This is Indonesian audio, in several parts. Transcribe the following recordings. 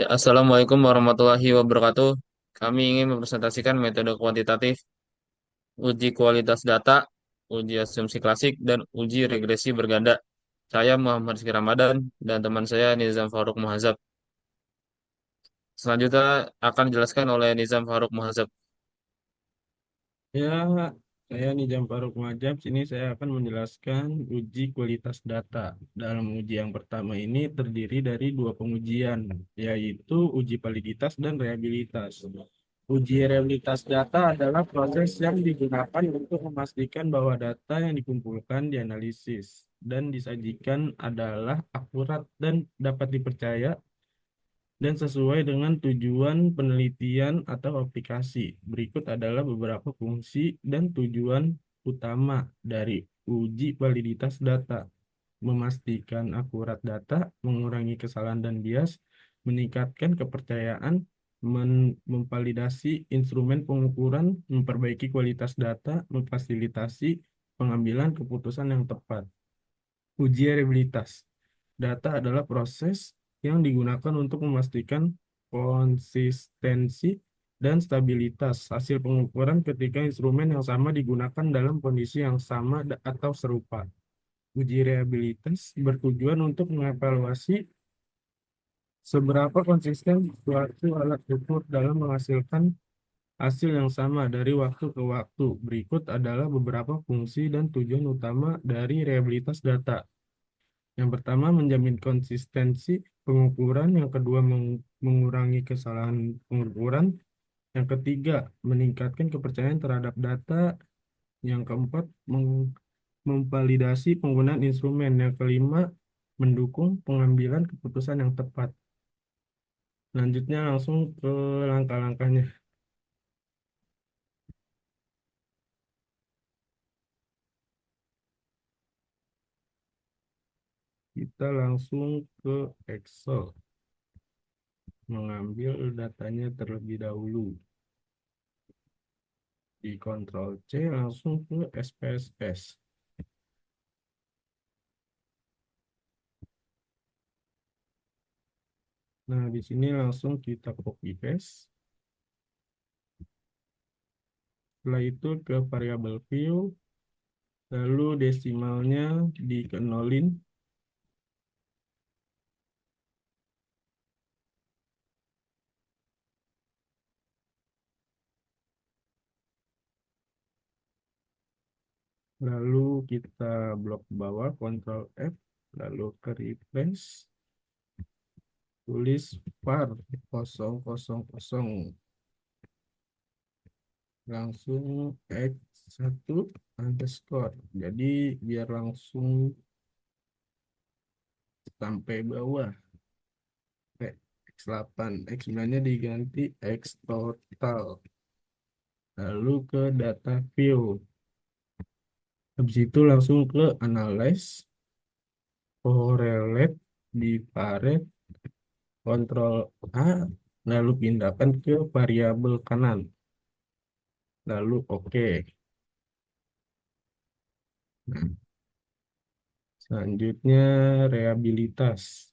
Ya, Assalamualaikum warahmatullahi wabarakatuh. Kami ingin mempresentasikan metode kuantitatif, uji kualitas data, uji asumsi klasik, dan uji regresi berganda. Saya Muhammad Rizky Ramadan dan teman saya Nizam Faruk Muhazab. Selanjutnya akan dijelaskan oleh Nizam Faruk Muhazab. Ya, saya Nijam Faruk Majab. Sini saya akan menjelaskan uji kualitas data. Dalam uji yang pertama ini terdiri dari dua pengujian, yaitu uji validitas dan reliabilitas. Uji reliabilitas data adalah proses yang digunakan untuk memastikan bahwa data yang dikumpulkan, dianalisis, dan disajikan adalah akurat dan dapat dipercaya dan sesuai dengan tujuan penelitian atau aplikasi. Berikut adalah beberapa fungsi dan tujuan utama dari uji validitas data: memastikan akurat data, mengurangi kesalahan dan bias, meningkatkan kepercayaan, memvalidasi instrumen pengukuran, memperbaiki kualitas data, memfasilitasi pengambilan keputusan yang tepat. Uji reliabilitas data adalah proses yang digunakan untuk memastikan konsistensi dan stabilitas hasil pengukuran ketika instrumen yang sama digunakan dalam kondisi yang sama atau serupa. Uji reliabilitas bertujuan untuk mengevaluasi seberapa konsisten suatu alat ukur dalam menghasilkan hasil yang sama dari waktu ke waktu. Berikut adalah beberapa fungsi dan tujuan utama dari reliabilitas data. Yang pertama, menjamin konsistensi pengukuran. Yang kedua, mengurangi kesalahan pengukuran. Yang ketiga, meningkatkan kepercayaan terhadap data. Yang keempat, memvalidasi penggunaan instrumen. Yang kelima, mendukung pengambilan keputusan yang tepat. Selanjutnya langsung ke langkah-langkahnya. Kita langsung ke Excel. Mengambil datanya terlebih dahulu. Di Ctrl C langsung ke SPSS. Nah, di sini langsung kita copy paste. Setelah itu ke variabel view, lalu desimalnya dikenolin, lalu kita blok bawah, Ctrl F, lalu ke replace, tulis var 000, langsung x1 underscore. Jadi biar langsung sampai bawah. X8, X9-nya diganti X total. Lalu ke data view. Habis itu langsung ke analyze, correlate, divariate, Ctrl A, lalu pindahkan ke variabel kanan. Lalu oke. Nah, selanjutnya reliabilitas.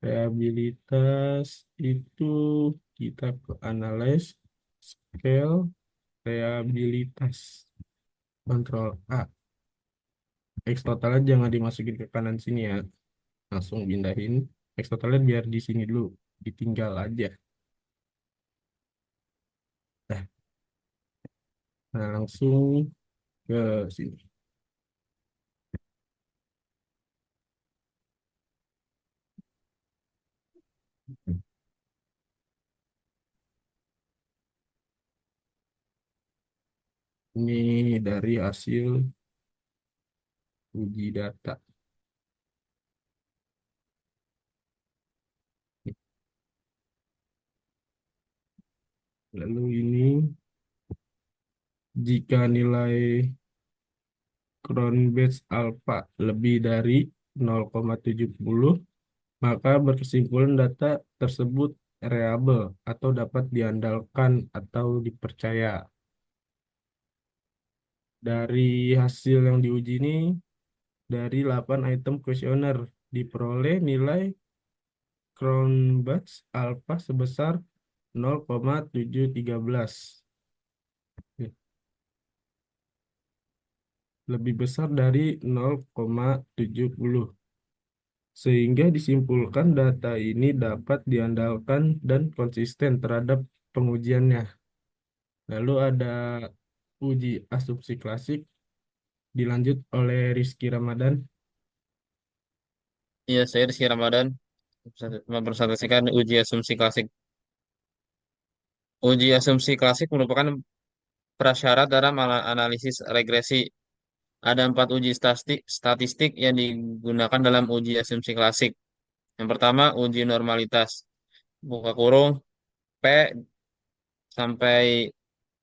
Reliabilitas itu kita ke analyze, scale, reliabilitas. Ctrl A. X totalnya jangan dimasukin ke kanan sini ya. Langsung pindahin. X totalnya biar di sini dulu. Ditinggal aja. Nah, langsung ke sini. Ini dari hasil uji data. Lalu ini jika nilai Cronbach alpha lebih dari 0,70, maka berkesimpulan data tersebut reliable atau dapat diandalkan atau dipercaya. Dari hasil yang diuji ini, dari 8 item kuesioner diperoleh nilai Cronbach alfa sebesar 0,713, lebih besar dari 0,70, sehingga disimpulkan data ini dapat diandalkan dan konsisten terhadap pengujiannya. Lalu ada uji asumsi klasik dilanjut oleh Rizky Ramadan. Iya, saya Rizky Ramadan mempresentasikan uji asumsi klasik. Uji asumsi klasik merupakan prasyarat dalam analisis regresi. Ada 4 uji statistik yang digunakan dalam uji asumsi klasik. Yang pertama, uji normalitas. Buka kurung, P sampai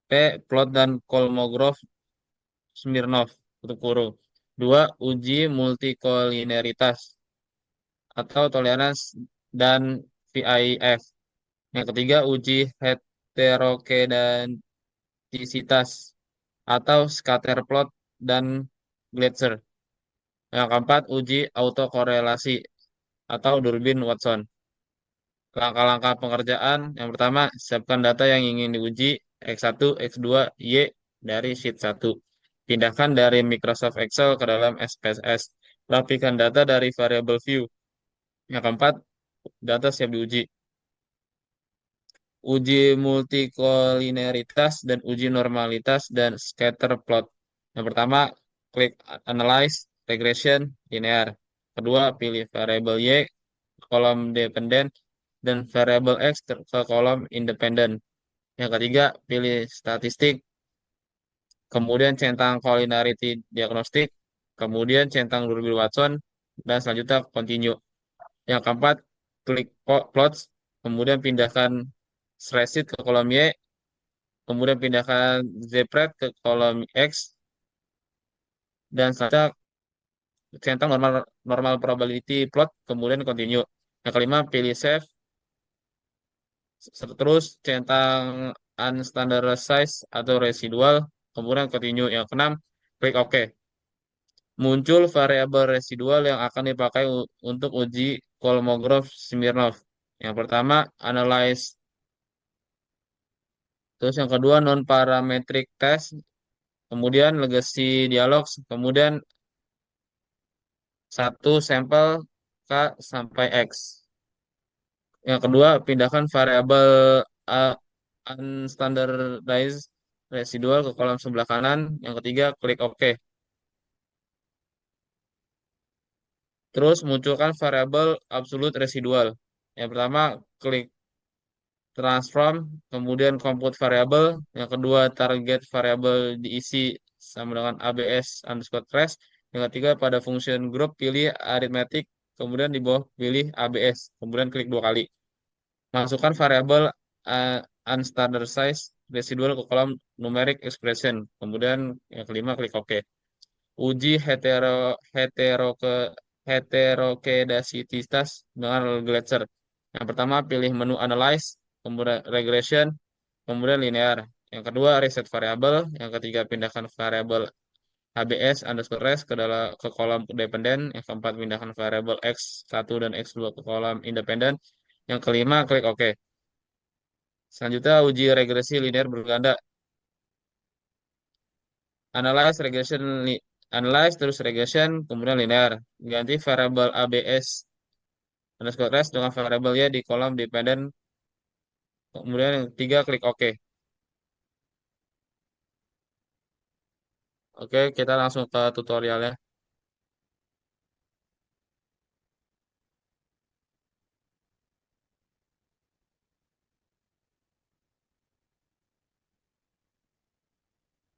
P, plot dan Kolmogorov-Smirnov, tutup kurung. Dua, uji multikolineritas atau toleransi dan VIF. Yang ketiga, uji heterokedantisitas atau scatter plot dan Gletser. Yang keempat, uji autokorelasi atau Durbin Watson. Langkah-langkah pengerjaan, yang pertama, siapkan data yang ingin diuji, X1, X2, Y dari sheet 1. Pindahkan dari Microsoft Excel ke dalam SPSS. Rapikan data dari variable view. Yang keempat, data siap diuji. Uji multikolineritas dan uji normalitas dan scatter plot. Yang pertama, klik Analyze, Regression, Linear. Kedua, pilih variabel Y ke kolom dependen dan variabel X ke kolom independen. Yang ketiga, pilih statistik, kemudian centang collinearity diagnostik, kemudian centang Durbin-Watson, dan selanjutnya continue. Yang keempat, klik plots, kemudian pindahkan spreadsheet ke kolom Y, kemudian pindahkan Zpred ke kolom X, dan selanjutnya centang normal normal probability plot, kemudian continue. Yang kelima, pilih save, terus centang unstandardized atau residual, kemudian continue. Yang keenam, klik OK. Muncul variabel residual yang akan dipakai untuk uji Kolmogorov-Smirnov. Yang pertama, analyze. Terus yang kedua, non-parametric test. Kemudian legacy dialog. Kemudian satu sampel K sampai X. Yang kedua, pindahkan variabel uh, unstandardized residual ke kolom sebelah kanan. Yang ketiga, klik OK. Terus munculkan variabel absolute residual. Yang pertama, klik transform, kemudian compute variable. Yang kedua, target variable diisi sama dengan ABS underscore trace. Yang ketiga, pada function group pilih arithmetic, kemudian di bawah pilih ABS, kemudian klik 2 kali. Masukkan variabel uh, unstandardized residual ke kolom numeric expression. Kemudian yang kelima, klik OK. Uji heterokedasititas dengan Gletser. Yang pertama, pilih menu Analyze, kemudian Regression, kemudian Linear. Yang kedua, reset variabel. Yang ketiga, pindahkan variabel HBS underscore res ke kolom dependen. Yang keempat, pindahkan variabel X1 dan X2 ke kolom independen. Yang kelima, klik OK. Selanjutnya, uji regresi linear berganda. Analyze, regression, analyze, terus regression, kemudian linear. Ganti variabel ABS underscore rest dengan variabel Y di kolom dependen. Kemudian yang ketiga, klik OK. Oke, kita langsung ke tutorialnya.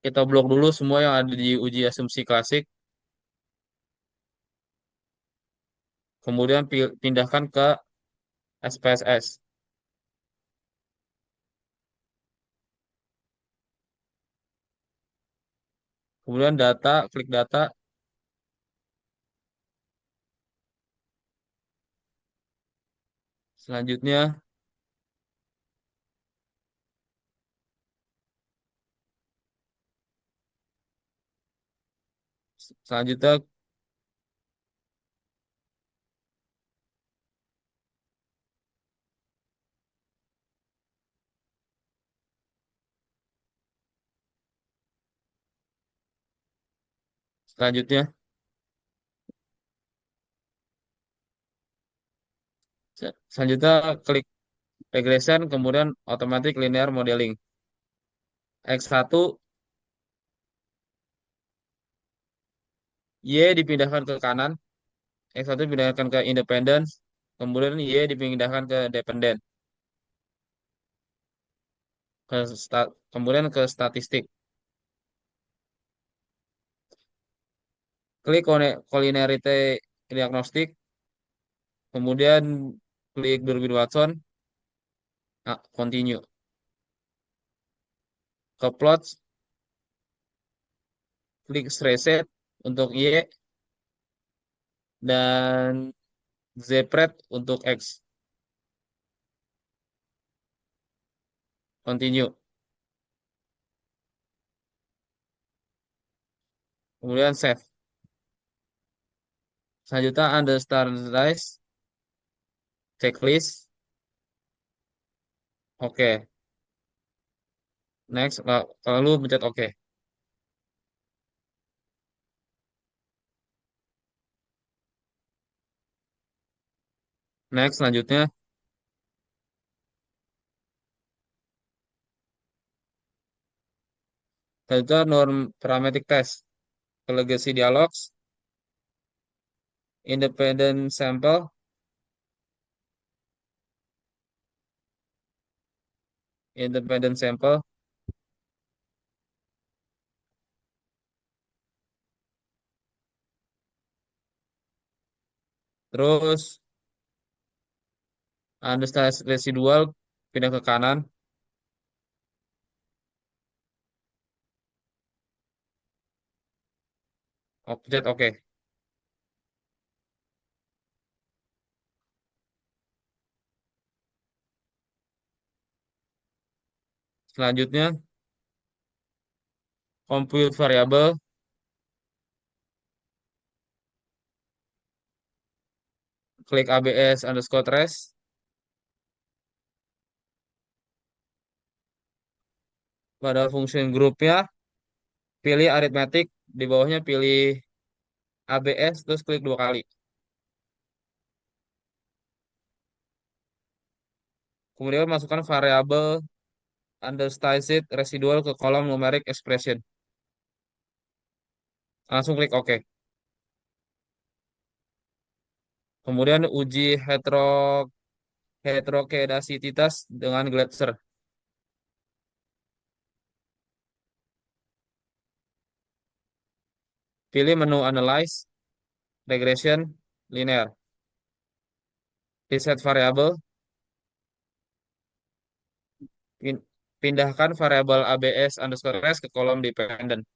Kita blok dulu semua yang ada di uji asumsi klasik. Kemudian pindahkan ke SPSS. Kemudian data, klik data. Selanjutnya, selanjutnya Selanjutnya, selanjutnya klik regression, kemudian automatic linear modeling. X1, Y dipindahkan ke kanan, X1 dipindahkan ke independence, kemudian Y dipindahkan ke dependent, kemudian ke statistik. Klik collinearity diagnostik, kemudian klik Durbin Watson, continue. Ke plot, klik reset untuk Y dan Zpred untuk X. Continue. Kemudian save. Selanjutnya Anda standardize checklist. Oke. Next, lalu pencet oke. Next, selanjutnya norm parametric test. Ke legacy dialogs, independent sample, independent sample, terus undersize residual pindah ke kanan. Pencet oke. Selanjutnya compute variable, klik ABS underscore trace. Pada function grupnya pilih arithmetic, di bawahnya pilih ABS, terus klik dua kali. Kemudian masukkan variabel undersized residual ke kolom numeric expression. Langsung klik OK. Kemudian uji heterokedasitas dengan Glatzer. Pilih menu Analyze, Regression, Linear. Reset variabel. Pindahkan variabel ABS underscore S ke kolom dependent.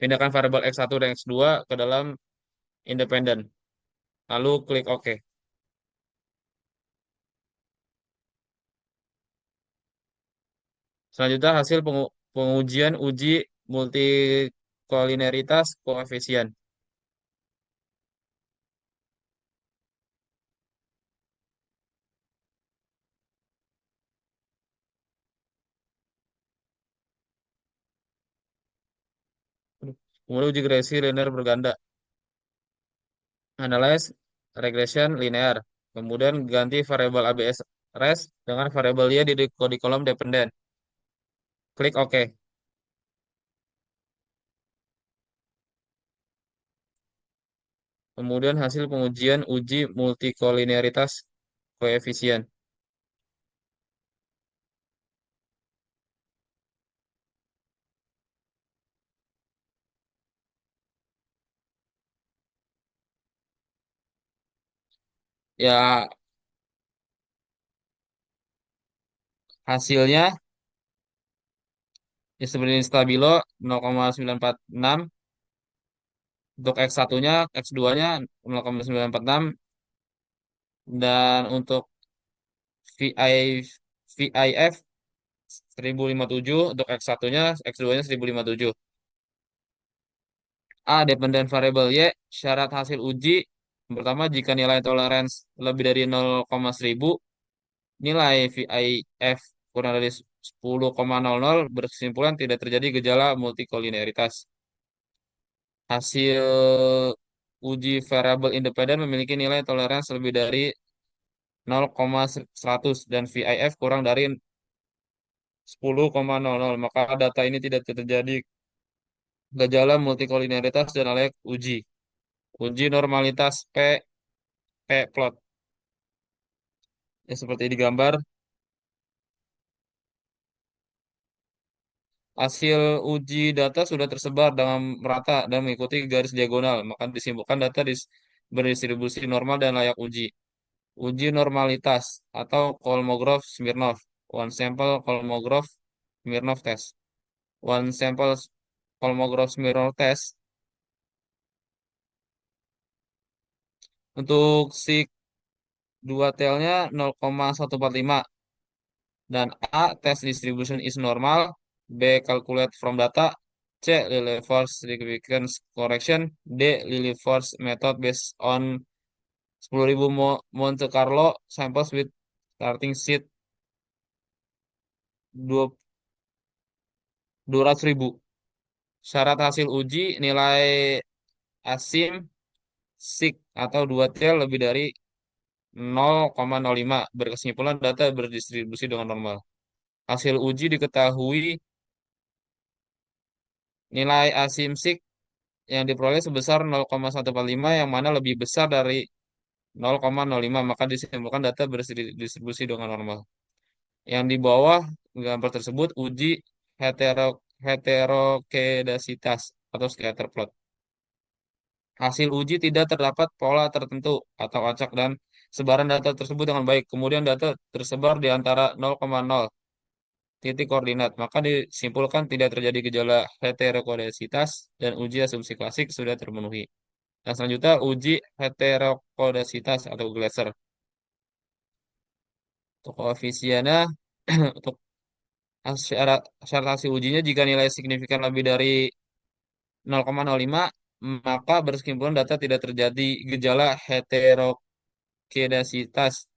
Pindahkan variabel X1 dan X2 ke dalam independent. Lalu klik OK. Selanjutnya hasil pengujian uji multikolineritas koefisien. Kemudian uji regresi linear berganda. Analyze regression linear. Kemudian ganti variabel ABS rest dengan variabel Y di kolom dependent. Klik OK. Kemudian hasil pengujian uji multikolineritas koefisien. Ya, hasilnya ya seperti ini, stabilo 0,946, untuk X1-nya, X2-nya 0,946, dan untuk VI VIF 1057, untuk X1-nya, X2-nya 1057. A. Dependent variable Y. Syarat hasil uji. Yang pertama, jika nilai tolerance lebih dari 0,1000, nilai VIF kurang dari 10,00, berkesimpulan tidak terjadi gejala multikolineritas. Hasil uji variabel independen memiliki nilai toleransi lebih dari 0,100 dan VIF kurang dari 10,00, maka data ini tidak terjadi gejala multikoliniaritas dan layak uji. Uji normalitas P plot. Ya, seperti di gambar. Hasil uji data sudah tersebar dengan merata dan mengikuti garis diagonal, maka disimpulkan data berdistribusi normal dan layak uji. Uji normalitas atau Kolmogorov-Smirnov. One sample Kolmogorov-Smirnov test. One sample Kolmogorov-Smirnov test untuk sig 2 tailnya 0,145 dan A test distribution is normal, B calculate from data, C Lillie force significance correction, D Lillie force method based on 10.000 Monte Carlo samples with starting seed 200.000. Syarat hasil uji nilai asim sig atau 2 tail lebih dari 0,05 berkesimpulan data berdistribusi dengan normal. Hasil uji diketahui nilai asimsik yang diperoleh sebesar 0,145 yang mana lebih besar dari 0,05 maka disimpulkan data berdistribusi dengan normal. Yang di bawah gambar tersebut uji heterokedasitas atau scatter plot. Hasil uji tidak terdapat pola tertentu atau acak dan sebaran data tersebut dengan baik. Kemudian data tersebar di antara 0,0 titik koordinat, maka disimpulkan tidak terjadi gejala heterokodasitas dan uji asumsi klasik sudah terpenuhi. Nah, selanjutnya uji heterokodasitas atau Glasser. Untuk koefisiennya, untuk syarat hasil ujinya jika nilai signifikan lebih dari 0,05, maka berkesimpulan data tidak terjadi gejala heterokodasitas.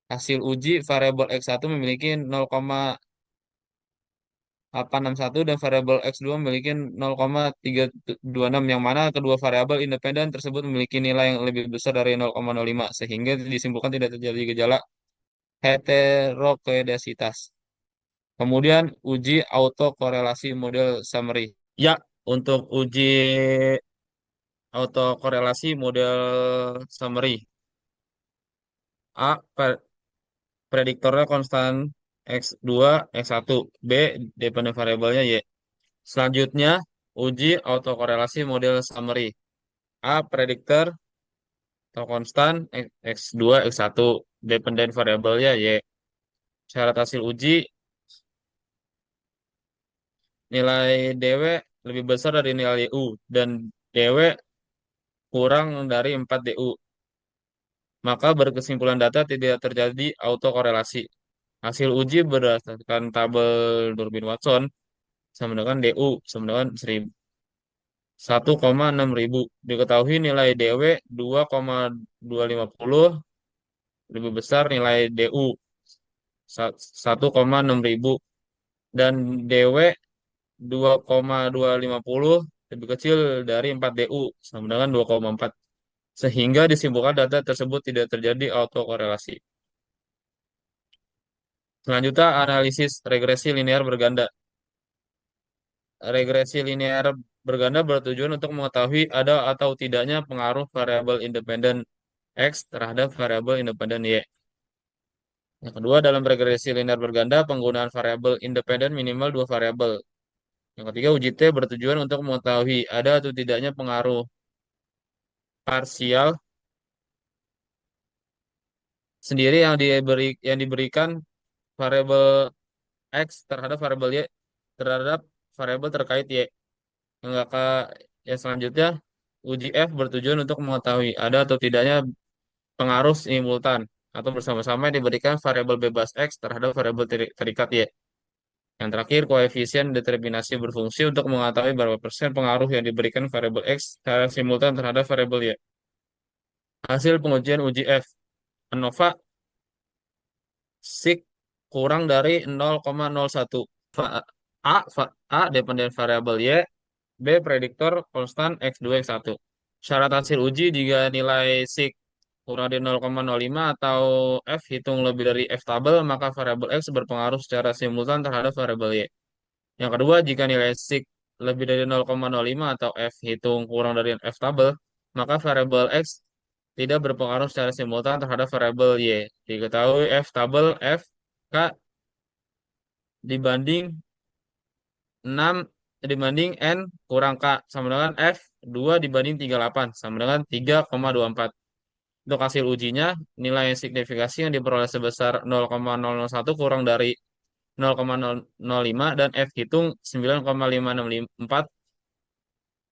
Hasil uji variabel X1 memiliki 0,861 dan variabel X2 memiliki 0,326 yang mana kedua variabel independen tersebut memiliki nilai yang lebih besar dari 0,05 sehingga disimpulkan tidak terjadi gejala heterokodasitas. Kemudian uji autokorelasi model summary. Ya, untuk uji autokorelasi model summary. A. Prediktornya konstan X2, X1. B. Dependent variabelnya Y. Selanjutnya, uji autokorelasi model summary. A. Prediktor atau konstan X2, X1. Dependent variabelnya Y. Syarat hasil uji, nilai DW lebih besar dari nilai DU dan DW kurang dari 4 DU. Maka berkesimpulan data tidak terjadi autokorelasi. Hasil uji berdasarkan tabel Durbin Watson sama dengan DU sama dengan 1,6 ribu. Diketahui nilai DW 2,250 lebih besar nilai DU 1,6 ribu dan DW 2,250 lebih kecil dari 4 DU sama dengan 2,4. Sehingga disimpulkan data tersebut tidak terjadi autokorelasi. Selanjutnya analisis regresi linear berganda. Regresi linear berganda bertujuan untuk mengetahui ada atau tidaknya pengaruh variabel independen X terhadap variabel independen Y. Yang kedua, dalam regresi linear berganda, penggunaan variabel independen minimal dua variabel. Yang ketiga, uji T bertujuan untuk mengetahui ada atau tidaknya pengaruh parsial sendiri yang diberikan variabel X terhadap variabel Y terhadap variabel terkait Y. Yang selanjutnya, uji F bertujuan untuk mengetahui ada atau tidaknya pengaruh simultan atau bersama-sama yang diberikan variabel bebas X terhadap variabel terikat Y. Yang terakhir, koefisien determinasi berfungsi untuk mengetahui berapa persen pengaruh yang diberikan variabel X secara simultan terhadap variabel Y. Hasil pengujian uji F. ANOVA sig kurang dari 0,01. A, A dependen variabel Y, B. Prediktor konstan X2, X1. Syarat hasil uji jika nilai sig kurang dari 0,05 atau F hitung lebih dari F tabel, maka variabel X berpengaruh secara simultan terhadap variabel Y. Yang kedua, jika nilai sig lebih dari 0,05 atau F hitung kurang dari F tabel, maka variabel X tidak berpengaruh secara simultan terhadap variabel Y. Diketahui F tabel F K dibanding 6 dibanding N kurang K sama dengan F 2 dibanding 38 sama dengan 3,24. Untuk hasil ujinya, nilai signifikasi yang diperoleh sebesar 0,001 kurang dari 0,005 dan F hitung 9,564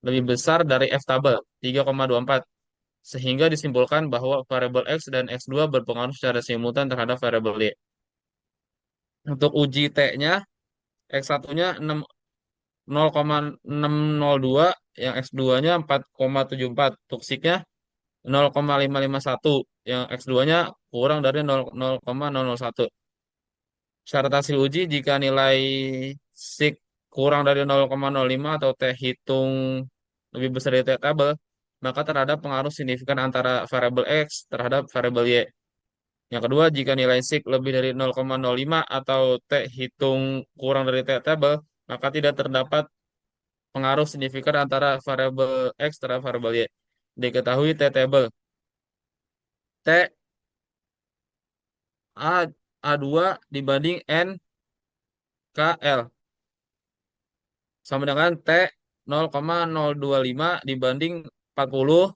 lebih besar dari F tabel 3,24. Sehingga disimpulkan bahwa variabel X dan X2 berpengaruh secara simultan terhadap variabel Y. Untuk uji T-nya, X1-nya 0,602, yang X2-nya 4,74. Untuk SIG-nya 0,551, yang X2-nya kurang dari 0,001. Syarat hasil uji jika nilai SIG kurang dari 0,05 atau T hitung lebih besar dari T tabel, maka terhadap pengaruh signifikan antara variabel X terhadap variabel Y. Yang kedua, jika nilai SIG lebih dari 0,05 atau T hitung kurang dari T tabel, maka tidak terdapat pengaruh signifikan antara variabel X terhadap variabel Y. Diketahui T table. T A A2 dibanding N K L sama dengan T 0,025 dibanding 40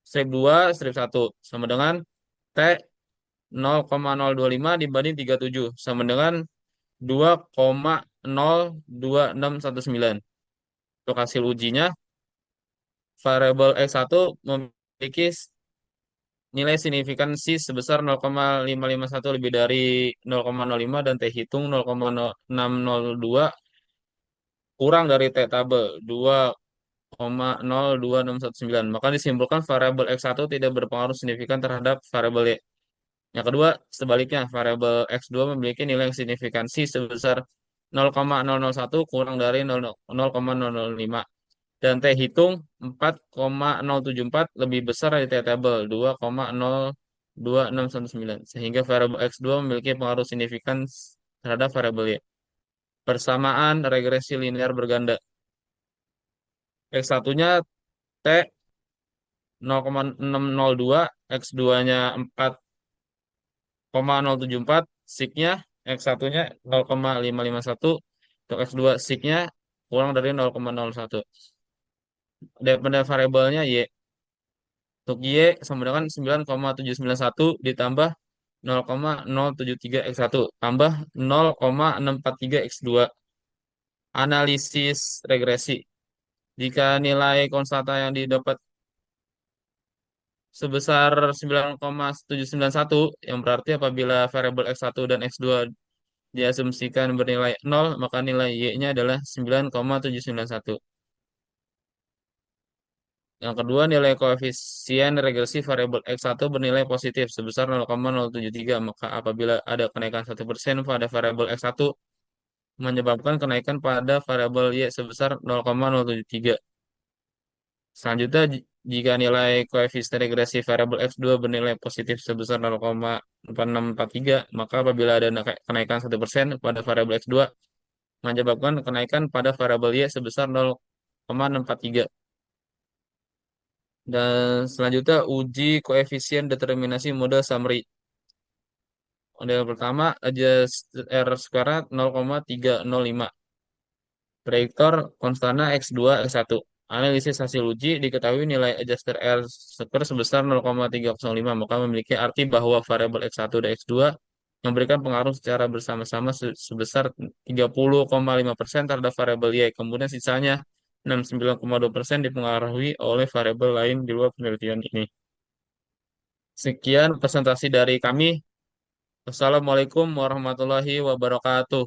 strip 2 strip 1 sama dengan T 0,025 dibanding 37 sama dengan 2,02619. Untuk hasil ujinya, variabel X1 memiliki nilai signifikansi sebesar 0,551 lebih dari 0,05 dan T hitung 0,602 kurang dari T tabel 2,02619. Maka disimpulkan variabel X1 tidak berpengaruh signifikan terhadap variabel Y. Yang kedua, sebaliknya, variabel X2 memiliki nilai signifikansi sebesar 0,001 kurang dari 0,005 dan T hitung 4,074 lebih besar dari T tabel 2,02619 sehingga variabel X2 memiliki pengaruh signifikan terhadap variabel Y. Persamaan regresi linear berganda. X1-nya T 0,602, X2-nya 4,074, sig-nya X1-nya 0,551, untuk X2 sig-nya kurang dari 0,01. Daripada variabelnya Y. Untuk Y sama dengan 9,791 ditambah 0,073 X1 tambah 0,643 X2. Analisis regresi. Jika nilai konstanta yang didapat sebesar 9,791, yang berarti apabila variabel X1 dan X2 diasumsikan bernilai 0, maka nilai Y-nya adalah 9,791. Yang kedua, nilai koefisien regresi variabel X1 bernilai positif sebesar 0,073. Maka apabila ada kenaikan 1% pada variabel X1, menyebabkan kenaikan pada variabel Y sebesar 0,073. Selanjutnya, jika nilai koefisien regresi variabel X2 bernilai positif sebesar 0,4643, maka apabila ada kenaikan 1% pada variabel X2, menyebabkan kenaikan pada variabel Y sebesar 0,643. Dan selanjutnya uji koefisien determinasi model summary. Model pertama adjust R squared 0,305. Prediktor konstanta X2, X1. Analisis hasil uji diketahui nilai adjuster R squared sebesar 0,305, maka memiliki arti bahwa variabel X1 dan X2 memberikan pengaruh secara bersama-sama sebesar 30,5% terhadap variabel Y. Kemudian sisanya 69,2% dipengaruhi oleh variabel lain di luar penelitian ini. Sekian presentasi dari kami. Wassalamualaikum warahmatullahi wabarakatuh.